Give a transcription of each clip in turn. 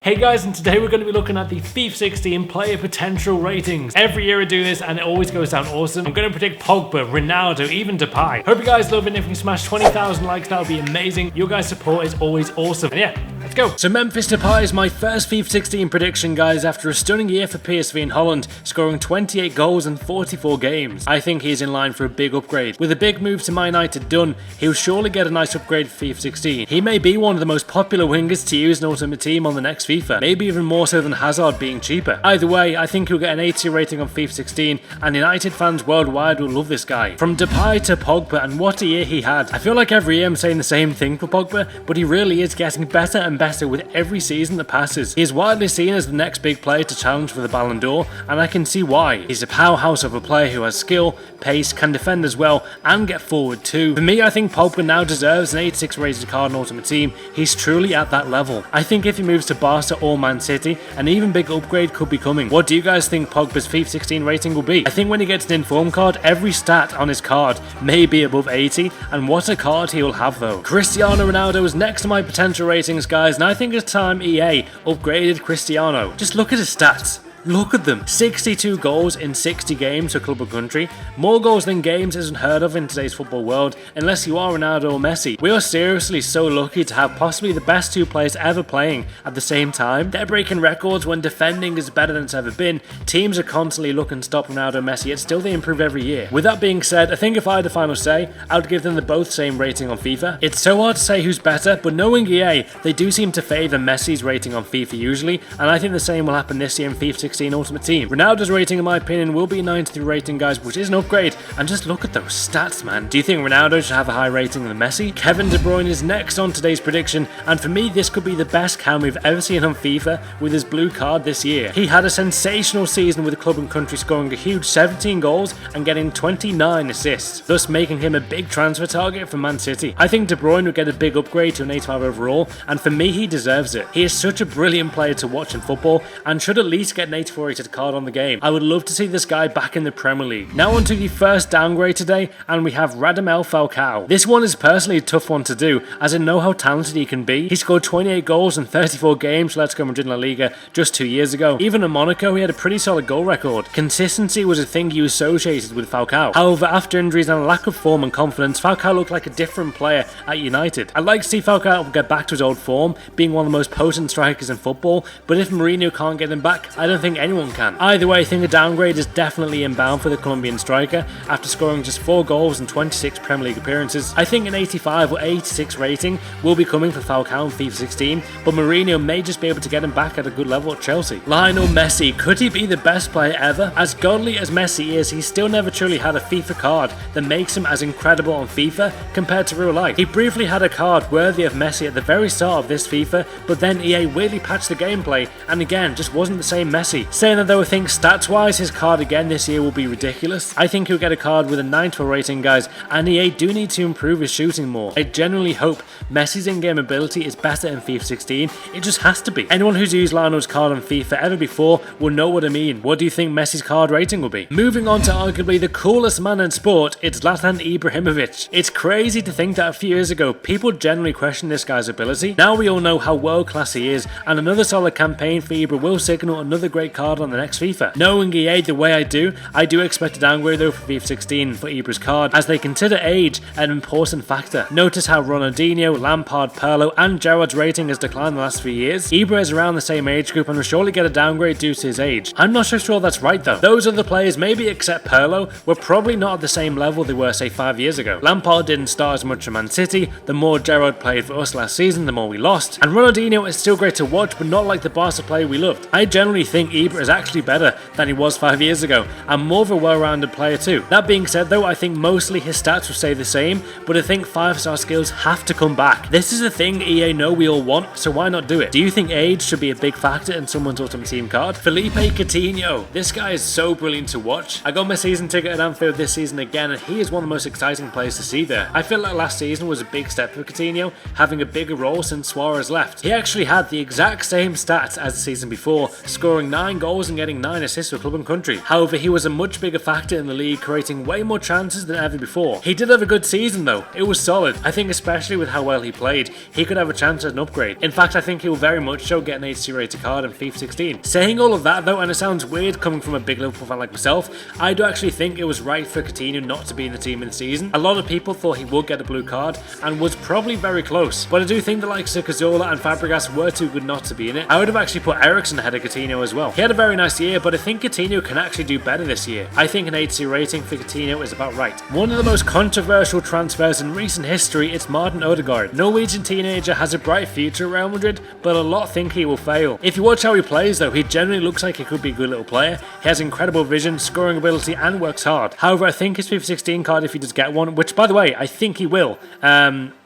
Hey guys, and today we're going to be looking at the FIFA 16 player potential ratings. Every year I do this and it always goes down awesome. I'm going to predict Pogba, Ronaldo, even Depay. Hope you guys love it, and if we can smash 20,000 likes, that would be amazing. Your guys' support is always awesome. And yeah, let's go. So Memphis Depay is my first FIFA 16 prediction, guys, after a stunning year for PSV in Holland, scoring 28 goals in 44 games. I think he is in line for a big upgrade. With a big move to Man United done, he'll surely get a nice upgrade for FIFA 16. He may be one of the most popular wingers to use in Ultimate Team on the next FIFA, maybe even more so than Hazard being cheaper. Either way, I think he'll get an 80 rating on FIFA 16, and United fans worldwide will love this guy. From Depay to Pogba, and what a year he had. I feel like every year I'm saying the same thing for Pogba, but he really is getting better and better with every season that passes. He is widely seen as the next big player to challenge for the Ballon d'Or, and I can see why. He's a powerhouse of a player who has skill, pace, can defend as well, and get forward too. For me, I think Pogba now deserves an 86 rated card in Ultimate Team. He's truly at that level. I think if he moves to Barca or Man City, an even big upgrade could be coming. What do you guys think Pogba's FIFA 16 rating will be? I think when he gets an inform card, every stat on his card may be above 80, and what a card he will have though. Cristiano Ronaldo is next to my potential ratings, guys, and I think it's time EA upgraded Cristiano. Just look at his stats. Look at them. 62 goals in 60 games for club or country. More goals than games isn't heard of in today's football world, unless you are Ronaldo or Messi. We are seriously so lucky to have possibly the best two players ever playing at the same time. They're breaking records when defending is better than it's ever been. Teams are constantly looking to stop Ronaldo and Messi, yet still they improve every year. With that being said, I think if I had the final say, I would give them the both same rating on FIFA. It's so hard to say who's better, but knowing EA, they do seem to favour Messi's rating on FIFA usually, and I think the same will happen this year in FIFA 16 Ultimate Team. Ronaldo's rating, in my opinion, will be a 93 rating, guys, which is an upgrade, and just look at those stats, man. Do you think Ronaldo should have a high rating than Messi? Kevin De Bruyne is next on today's prediction, and for me, this could be the best cam we've ever seen on FIFA with his blue card this year. He had a sensational season with the club and country, scoring a huge 17 goals and getting 29 assists, thus making him a big transfer target for Man City. I think De Bruyne would get a big upgrade to an 85 overall, and for me, he deserves it. He is such a brilliant player to watch in football, and should at least get an 84 rated card on the game. I would love to see this guy back in the Premier League. Now on to the first downgrade today, and we have Radamel Falcao. This one is personally a tough one to do, as I know how talented he can be. He scored 28 goals in 34 games for Let's Go Madrid La Liga just 2 years ago. Even in Monaco, he had a pretty solid goal record. Consistency was a thing you associated with Falcao. However, after injuries and a lack of form and confidence, Falcao looked like a different player at United. I'd like to see Falcao get back to his old form, being one of the most potent strikers in football, but if Mourinho can't get him back, I don't think anyone can. Either way, I think a downgrade is definitely inbound for the Colombian striker after scoring just 4 goals in 26 Premier League appearances. I think an 85 or 86 rating will be coming for Falcao in FIFA 16, but Mourinho may just be able to get him back at a good level at Chelsea. Lionel Messi, could he be the best player ever? As godly as Messi is, he still never truly had a FIFA card that makes him as incredible on FIFA compared to real life. He briefly had a card worthy of Messi at the very start of this FIFA, but then EA weirdly patched the gameplay and again just wasn't the same Messi. Saying that though, I think stats wise his card again this year will be ridiculous. I think he'll get a card with a 94 rating, guys, and EA do need to improve his shooting more. I genuinely hope Messi's in-game ability is better in FIFA 16. It just has to be. Anyone who's used Lionel's card on FIFA ever before will know what I mean. What do you think Messi's card rating will be? Moving on to arguably the coolest man in sport, it's Zlatan Ibrahimovic. It's crazy to think that a few years ago people generally questioned this guy's ability. Now we all know how world class he is, and another solid campaign for Ibra will signal another great card on the next FIFA. Knowing EA the way I do expect a downgrade though for FIFA 16 for Ibra's card, as they consider age an important factor. Notice how Ronaldinho, Lampard, Pirlo and Gerrard's rating has declined in the last 3 years. Ibra is around the same age group and will surely get a downgrade due to his age. I'm not so sure that's right though. Those other players, maybe except Pirlo, were probably not at the same level they were say 5 years ago. Lampard didn't start as much for Man City, the more Gerrard played for us last season, the more we lost. And Ronaldinho is still great to watch, but not like the Barca player we loved. I generally think Ibra is actually better than he was 5 years ago, and more of a well-rounded player too. That being said though, I think mostly his stats will stay the same, but I think 5-star skills have to come back. This is a thing EA know we all want, so why not do it? Do you think age should be a big factor in someone's Ultimate Team card? Felipe Coutinho, this guy is so brilliant to watch. I got my season ticket at Anfield this season again, and he is one of the most exciting players to see there. I feel like last season was a big step for Coutinho, having a bigger role since Suarez left. He actually had the exact same stats as the season before, scoring 9 goals and getting 9 assists for club and country. However, he was a much bigger factor in the league, creating way more chances than ever before. He did have a good season though, it was solid. I think especially with how well he played, he could have a chance at an upgrade. In fact, I think he will very much so get an 80 rated card in FIFA 16. Saying all of that though, and it sounds weird coming from a big Liverpool fan like myself, I do actually think it was right for Coutinho not to be in the team in the season. A lot of people thought he would get a blue card and was probably very close, but I do think the likes of Cazorla and Fabregas were too good not to be in it. I would have actually put Eriksen ahead of Coutinho as well. He had a very nice year, but I think Coutinho can actually do better this year. I think an 80 rating for Coutinho is about right. One of the most controversial transfers in recent history is Martin Odegaard. Norwegian teenager has a bright future at Real Madrid, but a lot think he will fail. If you watch how he plays though, he generally looks like he could be a good little player. He has incredible vision, scoring ability and works hard. However, I think his FIFA 16 card, if he does get one, which by the way, I think he will.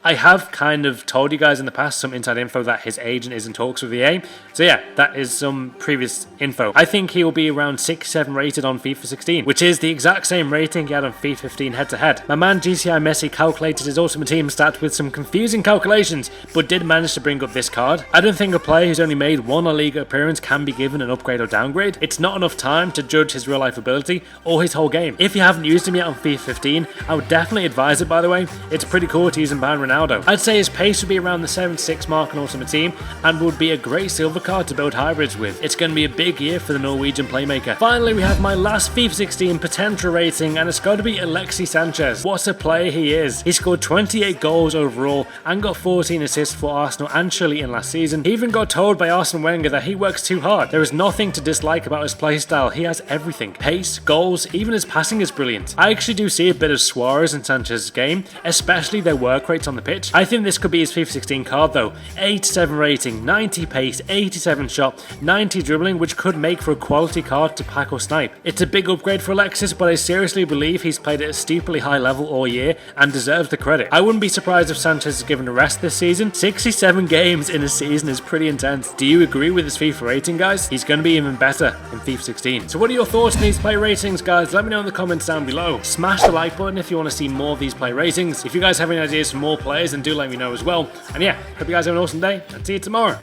I have kind of told you guys in the past some inside info that his agent is in talks with EA. So yeah, that is some previous info. I think he will be around 6-7 rated on FIFA 16, which is the exact same rating he had on FIFA 15 head to head. My man GCI Messi calculated his Ultimate Team stats with some confusing calculations, but did manage to bring up this card. I don't think a player who's only made one La Liga appearance can be given an upgrade or downgrade. It's not enough time to judge his real life ability or his whole game. If you haven't used him yet on FIFA 15, I would definitely advise it by the way. It's pretty cool to use him behind Ronaldo. I'd say his pace would be around the 76 mark on Ultimate Team and would be a great silver card to build hybrids with. It's going to be a big year for the Norwegian playmaker. Finally, we have my last FIFA 16 potential rating, and it's got to be Alexis Sanchez. What a player he is. He scored 28 goals overall and got 14 assists for Arsenal and Chile in last season. He even got told by Arsene Wenger that he works too hard. There is nothing to dislike about his playstyle. He has everything. Pace, goals, even his passing is brilliant. I actually do see a bit of Suarez in Sanchez's game, especially their work rates on the pitch. I think this could be his FIFA 16 card though. 87 rating, 90 pace, 87 shot, 90 dribbling, which could make for a quality card to pack or snipe. It's a big upgrade for Alexis, but I seriously believe he's played at a stupidly high level all year and deserves the credit. I wouldn't be surprised if Sanchez is given a rest this season. 67 games in a season is pretty intense. Do you agree with his FIFA rating, guys? He's going to be even better in FIFA 16. So what are your thoughts on these play ratings, guys? Let me know in the comments down below. Smash the like button if you want to see more of these play ratings. If you guys have any ideas for more players, then do let me know as well. And yeah, hope you guys have an awesome day and see you tomorrow.